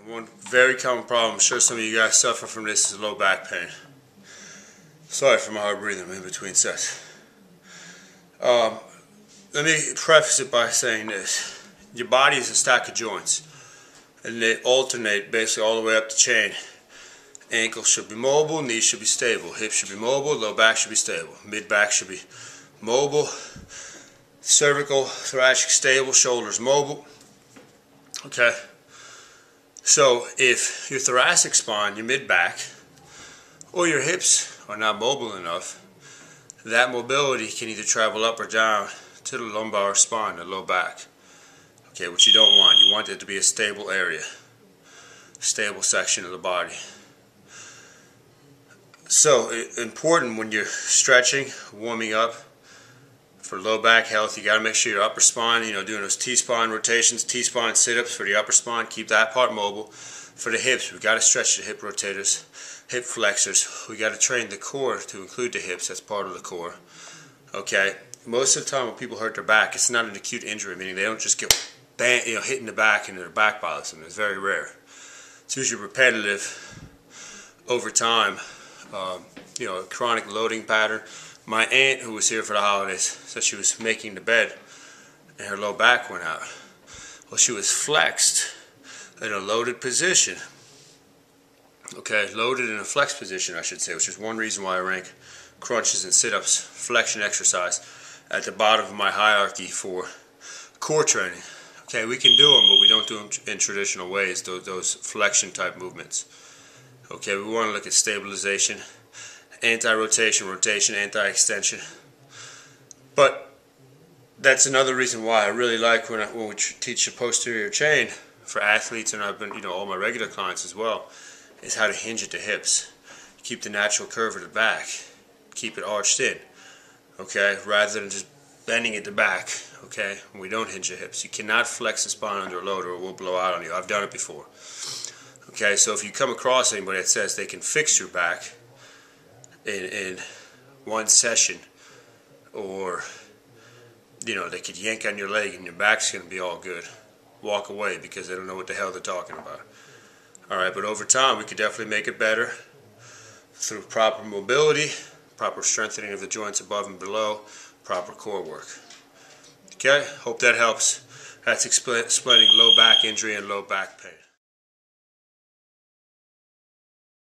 One very common problem, I'm sure some of you guys suffer from this, is low back pain. Sorry for my hard breathing in between sets. Let me preface it by saying this. Your body is a stack of joints, and they alternate basically all the way up the chain. Ankles should be mobile, knees should be stable, hips should be mobile, low back should be stable, mid back should be mobile, cervical, thoracic stable, shoulders mobile. Okay. So if your thoracic spine, your mid back, or your hips are not mobile enough, that mobility can either travel up or down to the lumbar spine, the low back. Okay, which you don't want. You want it to be a stable area, stable section of the body. So important when you're stretching, warming up for low back health, you got to make sure your upper spine, doing those T-spine rotations, T-spine sit-ups for the upper spine, keep that part mobile. For the hips, we got to stretch the hip rotators, hip flexors. We got to train the core to include the hips. That's part of the core. Okay. Most of the time when people hurt their back, it's not an acute injury, meaning they don't just get hit in the back and their back bothers them. It's very rare. It's usually repetitive over time. A chronic loading pattern. My aunt, who was here for the holidays, said she was making the bed and her low back went out. Well, she was flexed in a loaded position. Okay, loaded in a flexed position, I should say, which is one reason why I rank crunches and sit-ups, flexion exercise, at the bottom of my hierarchy for core training. Okay, we can do them, but we don't do them in traditional ways, those flexion type movements. Okay, we want to look at stabilization, anti-rotation, rotation, anti-extension. But that's another reason why I really like when we teach the posterior chain for athletes, and I've been, all my regular clients as well, is how to hinge at the hips. Keep the natural curve of the back. Keep it arched in. Okay, rather than just bending at the back. Okay, we don't hinge the hips. You cannot flex the spine under a load or it will blow out on you. I've done it before. Okay, so if you come across anybody that says they can fix your back in one session, or they could yank on your leg and your back's going to be all good, walk away, because they don't know what the hell they're talking about. Alright, but over time we could definitely make it better through proper mobility, proper strengthening of the joints above and below, proper core work. Okay, hope that helps. That's explaining low back injury and low back pain.